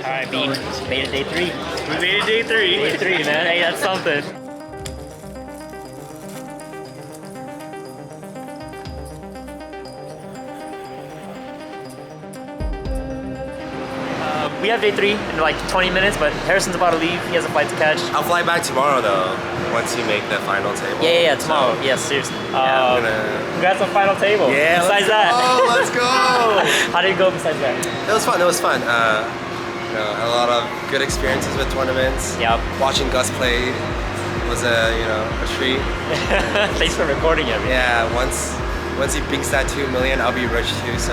Alright, Bean. Made it day 3. We made it day 3. Day 3, man. Hey, that's something. We have day 3 in like 20 minutes, but Harrison's about to leave. He has a flight to catch. I'll fly back tomorrow though, once you make the final table. Yeah, tomorrow. Yes, seriously. Yeah, Congrats on final table. Yeah, besides that. Oh, let's go! How did it go besides that? It was fun. A lot of good experiences with tournaments. Yep. Watching Gus play was a treat. Thanks for recording it. Yeah, once he beats that 2 million, I'll be rich too. So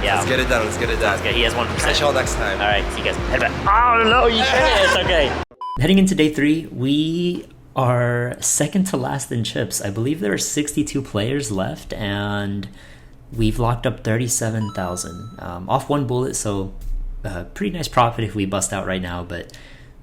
yeah, let's get it done. Let's get it done. Okay, he has 1%. Catch y'all next time. All right, see you guys. Head back. Oh no, you finished. Okay. Heading into day 3, we are second to last in chips. I believe there are 62 players left, and we've locked up 37,000 off 1 bullet. So pretty nice profit if we bust out right now, but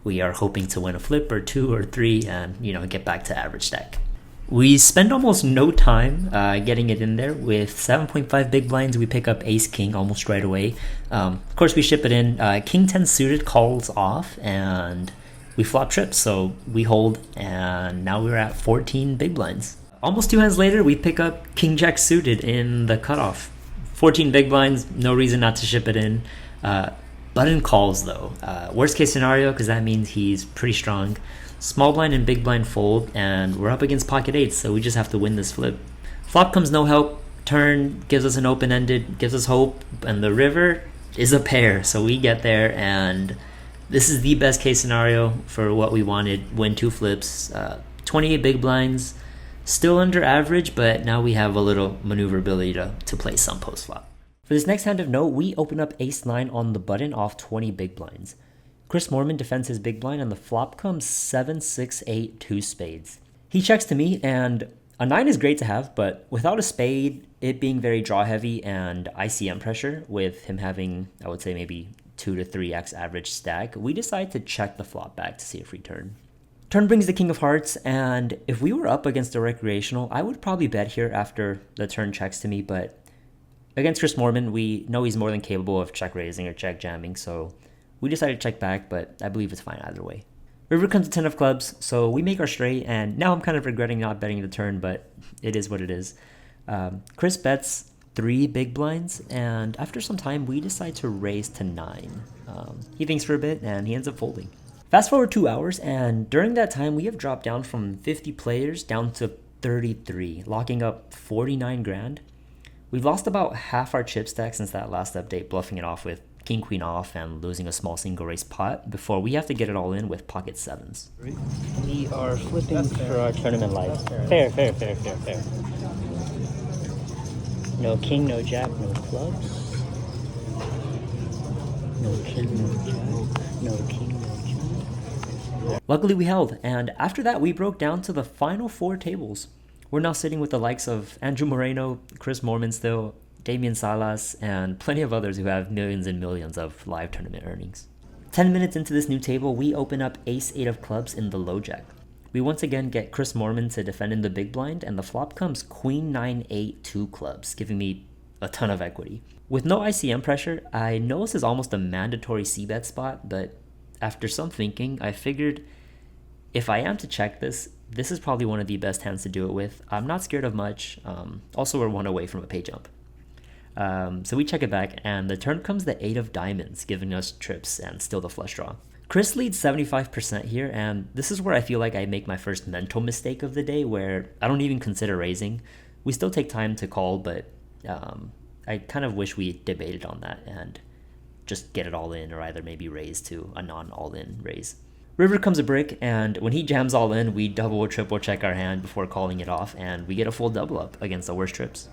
we are hoping to win a flip or 2 or 3 and get back to average stack. We spend almost no time getting it in there. With 7.5 big blinds, we pick up ace king almost right away. Of course, we ship it in. King 10 suited calls off, and we flop trips, so we hold, and now we're at 14 big blinds. Almost 2 hands later, we pick up king jack suited in the cutoff. 14 big blinds, no reason not to ship it in. Button calls though. Worst case scenario, because that means he's pretty strong. Small blind and big blind fold, and we're up against pocket 8s, so we just have to win this flip. Flop comes no help. Turn gives us an open-ended, gives us hope, and the river is a pair, so we get there, and this is the best case scenario for what we wanted. Win 2 flips, 28 big blinds, still under average, but now we have a little maneuverability to play some post flop. For this next hand of note, we open up ace-9 on the button off 20 big blinds. Chris Moorman defends his big blind, and the flop comes 7, 6, 8, 2 spades. He checks to me, and a 9 is great to have, but without a spade, it being very draw heavy and ICM pressure, with him having, I would say, maybe 2 to 3x average stack, we decide to check the flop back to see if we turn. Turn brings the king of hearts, and if we were up against a recreational, I would probably bet here after the turn checks to me, but against Chris Moorman, we know he's more than capable of check raising or check jamming, so we decided to check back, but I believe it's fine either way. River comes to 10 of clubs, so we make our straight, and now I'm kind of regretting not betting the turn, but it is what it is. Chris bets 3 big blinds, and after some time, we decide to raise to 9. He thinks for a bit, and he ends up folding. Fast forward 2 hours, and during that time, we have dropped down from 50 players down to 33, locking up 49 grand. We've lost about half our chip stack since that last update, bluffing it off with king queen off and losing a small single raise pot before we have to get it all in with pocket 7s. We are flipping for our tournament life. Fair. No king, no jack, no clubs. No king, no jack. No king, no jack. Luckily we held, and after that we broke down to the final 4 tables. We're now sitting with the likes of Andrew Moreno, Chris Moorman still, Damian Salas, and plenty of others who have millions and millions of live tournament earnings. 10 minutes into this new table, we open up ace-8 of clubs in the low jack. We once again get Chris Moorman to defend in the big blind, and the flop comes queen 9-8 2 clubs, giving me a ton of equity. With no ICM pressure, I know this is almost a mandatory c-bet spot, but after some thinking, I figured if I am to check this, this is probably one of the best hands to do it with. I'm not scared of much. Also, we're 1 away from a pay jump. So we check it back, and the turn comes the 8 of diamonds, giving us trips and still the flush draw. Chris leads 75% here, and this is where I feel like I make my first mental mistake of the day, where I don't even consider raising. We still take time to call, but I kind of wish we debated on that and just get it all in, or either maybe raise to a non-all-in raise. River comes a brick, and when he jams all in, we double or triple check our hand before calling it off, and we get a full double up against the worst trips.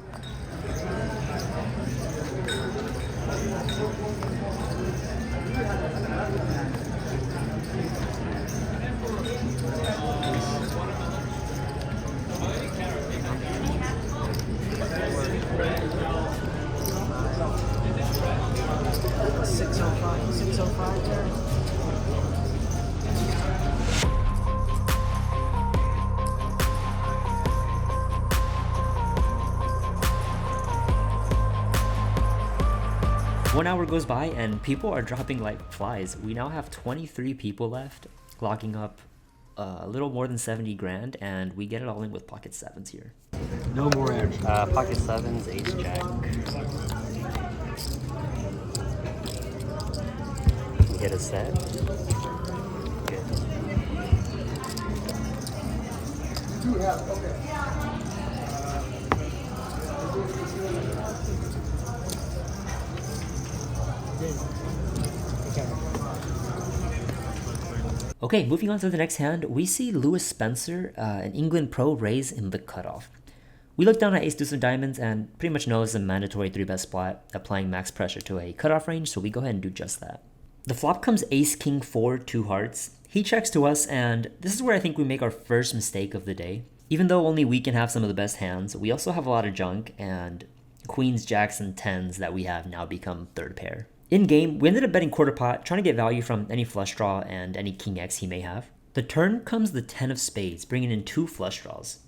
1 hour goes by and people are dropping like flies. We now have 23 people left, locking up a little more than 70 grand, and we get it all in with pocket sevens here. No more air. Pocket sevens, ace jack. We get a set. Good. Okay, moving on to the next hand, we see Lewis Spencer, an England pro, raise in the cutoff. We look down at ace deuce of diamonds and pretty much know it's a mandatory 3-bet spot, applying max pressure to a cutoff range, so we go ahead and do just that. The flop comes ace king 4, 2 hearts. He checks to us, and this is where I think we make our first mistake of the day. Even though only we can have some of the best hands, we also have a lot of junk, and queens, jacks, and tens that we have now become third pair. In game, we ended up betting quarter pot, trying to get value from any flush draw and any king X he may have. The turn comes the 10 of spades, bringing in 2 flush draws.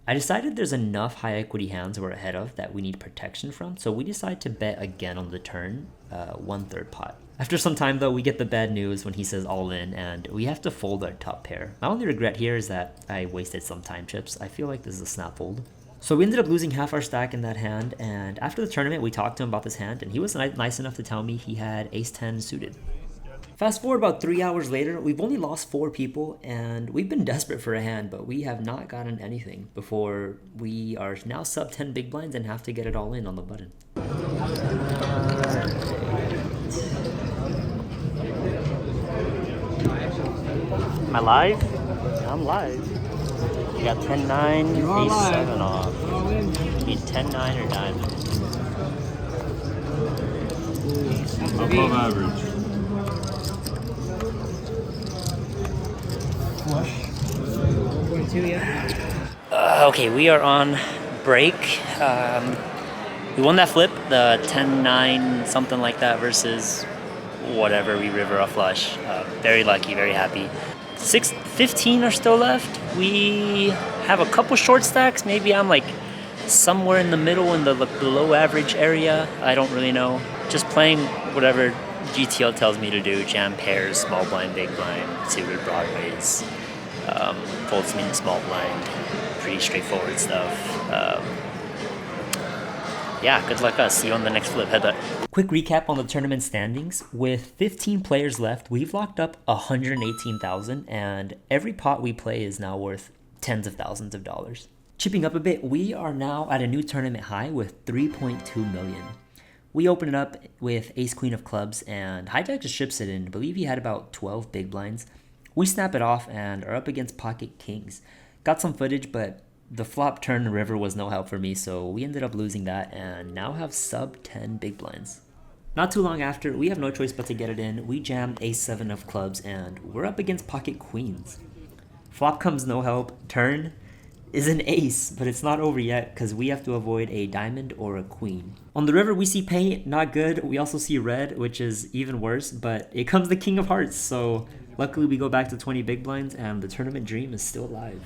I decided there's enough high equity hands we're ahead of that we need protection from, so we decide to bet again on the turn, 1/3 pot. After some time though, we get the bad news when he says all in, and we have to fold our top pair. My only regret here is that I wasted some time chips. I feel like this is a snap fold. So we ended up losing half our stack in that hand, and after the tournament we talked to him about this hand, and he was nice enough to tell me he had ace-10 suited. Fast forward about 3 hours later, we've only lost 4 people, and we've been desperate for a hand, but we have not gotten anything before we are now sub 10 big blinds and have to get it all in on the button. Am I live? Yeah, I'm live. You got 10-9, ace-7 off. You need 10-9 or diamond. Above average. Flush. 1.2, yeah. Okay, we are on break. We won that flip, the 10-9, something like that, versus whatever we river off flush. Very lucky, very happy. 15 are still left. We have a couple short stacks. Maybe I'm like somewhere in the middle in the below average area. I don't really know. Just playing whatever GTO tells me to do. Jam pairs, small blind, big blind, suited broadways. Folds me in the small blind. Pretty straightforward stuff. Yeah, good luck us. See you on the next flip. Head up. Quick recap on the tournament standings. With 15 players left, we've locked up 118,000, and every pot we play is now worth tens of thousands of dollars. Chipping up a bit, we are now at a new tournament high with 3.2 million. We open it up with ace queen of clubs, and hijack just chips it in. I believe he had about 12 big blinds. We snap it off and are up against pocket kings. Got some footage, but the flop turn river was no help for me, so we ended up losing that and now have sub 10 big blinds. Not too long after, we have no choice but to get it in. We jammed ace-7 of clubs and we're up against pocket queens. Flop comes no help. Turn is an ace, but it's not over yet because we have to avoid a diamond or a queen. On the river, we see paint, not good. We also see red, which is even worse, but it comes the king of hearts, so luckily we go back to 20 big blinds and the tournament dream is still alive.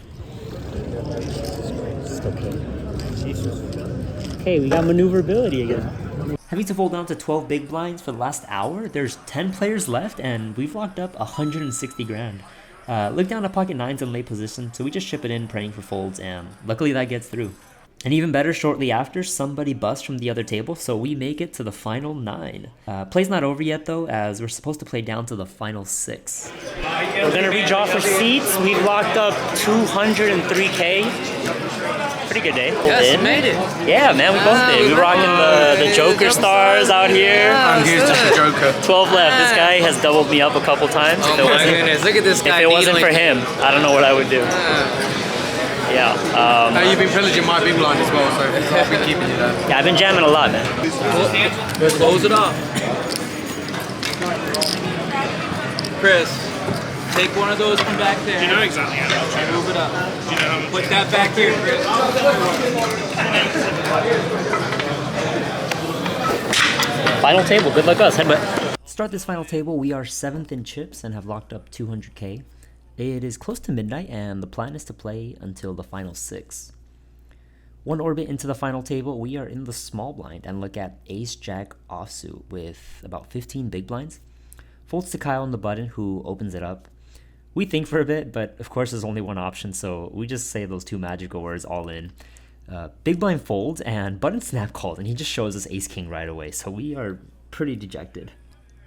Okay, we got maneuverability again. Having to fold down to 12 big blinds for the last hour, there's 10 players left and we've locked up 160 grand. Look down at pocket nines in late position, so we just chip it in praying for folds, and luckily that gets through. And even better, shortly after, somebody busts from the other table, so we make it to the final 9. Play's not over yet though, as we're supposed to play down to the final 6. We're gonna redraw for seats. We've locked up 203K. Pretty good day. Yes, you made it. Yeah, man, we both did. We were rocking the Joker stars out here. I'm here just a Joker. 12 left. This guy has doubled me up a couple times. Oh my goodness, look at this guy. If it wasn't for him, I don't know what I would do. Yeah. You've been pillaging my big blind as well, so I'll be keeping you there. Yeah, I've been jamming a lot, man. Close it up. Chris, take one of those from back there. You know exactly how to Move it up. you know how much. Put that back here, Chris. Final table. Good luck us. Headbutt. Start this final table. We are 7th in chips and have locked up 200K. It is close to midnight and the plan is to play until the final 6. One orbit into the final table, we are in the small blind and look at ace-jack offsuit with about 15 big blinds. Folds to Kyle on the button, who opens it up. We think for a bit, but of course there's only one option, so we just say those two magical words, all in. Big blind folds and button snap called, and he just shows us ace-king right away, so we are pretty dejected.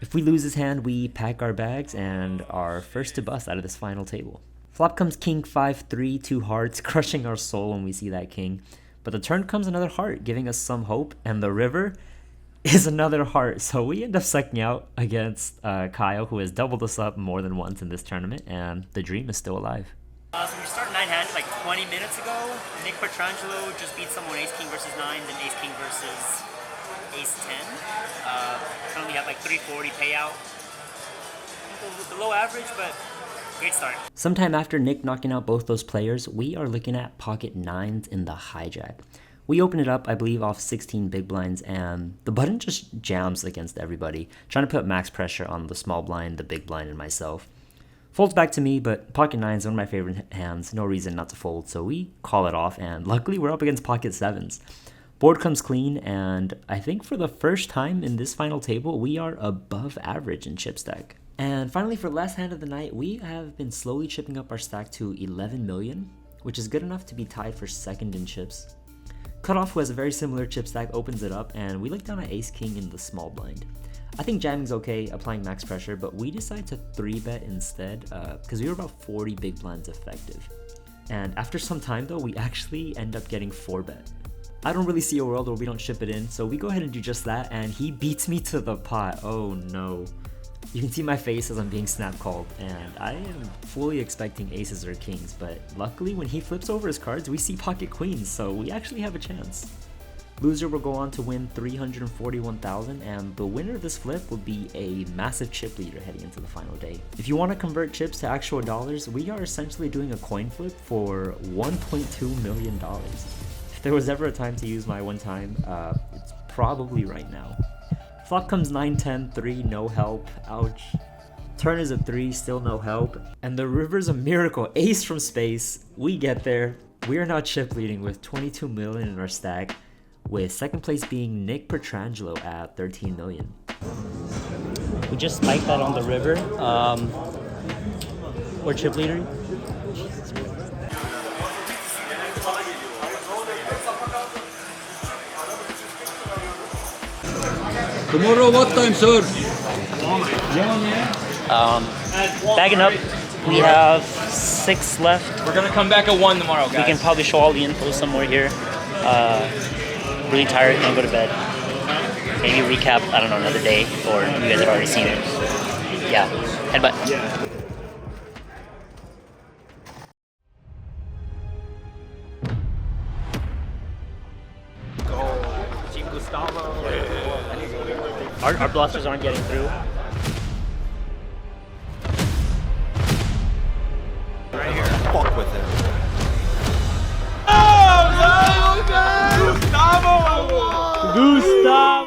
If we lose his hand, we pack our bags and are first to bust out of this final table. Flop comes king 5-3, 2 hearts, crushing our soul when we see that king. But the turn comes another heart, giving us some hope, and the river is another heart. So we end up sucking out against Kyle, who has doubled us up more than once in this tournament, and the dream is still alive. So we started 9-handed like 20 minutes ago. Nick Petrangelo just beat someone ace-king versus 9, then ace-king versus ace-10. Currently have like 340 payout. Below average, but great start. Sometime after Nick knocking out both those players, we are looking at pocket 9s in the hijack. We open it up, I believe, off 16 big blinds, and the button just jams against everybody, trying to put max pressure on the small blind, the big blind, and myself. Folds back to me, but pocket 9 is one of my favorite hands, no reason not to fold, so we call it off, and luckily we're up against pocket 7s. Board comes clean, and I think for the first time in this final table, we are above average in chip stack. And finally, for last hand of the night, we have been slowly chipping up our stack to 11 million, which is good enough to be tied for second in chips. Cutoff, who has a very similar chip stack, opens it up, and we look down at ace-king in the small blind. I think jamming's okay, applying max pressure, but we decide to 3-bet instead because we were about 40 big blinds effective. And after some time though, we actually end up getting 4-bet. I don't really see a world where we don't ship it in, so we go ahead and do just that, and he beats me to the pot. Oh no. You can see my face as I'm being snap called, and I am fully expecting aces or kings, but luckily when he flips over his cards, we see pocket queens, so we actually have a chance. Loser will go on to win 341,000, and the winner of this flip will be a massive chip leader heading into the final day. If you want to convert chips to actual dollars, we are essentially doing a coin flip for $1.2 million. If there was ever a time to use my one time, it's probably right now. Flop comes 9-10, 3, no help, ouch. Turn is a 3, still no help. And the river's a miracle, ace from space. We get there. We are now chip leading with 22 million in our stack, with second place being Nick Petrangelo at 13 million. We just spiked that on the river. We're chip leader. Tomorrow, what time, sir? Bagging up. We have 6 left. We're gonna come back at 1 tomorrow, guys. We can probably show all the info somewhere here. Really tired, can't go to bed. Maybe recap, I don't know, another day, or you guys have already seen it. Yeah, headbutt. Yeah. Our blasters aren't getting through. Right here. Fuck with it. Oh, no! Gustavo! Gustavo!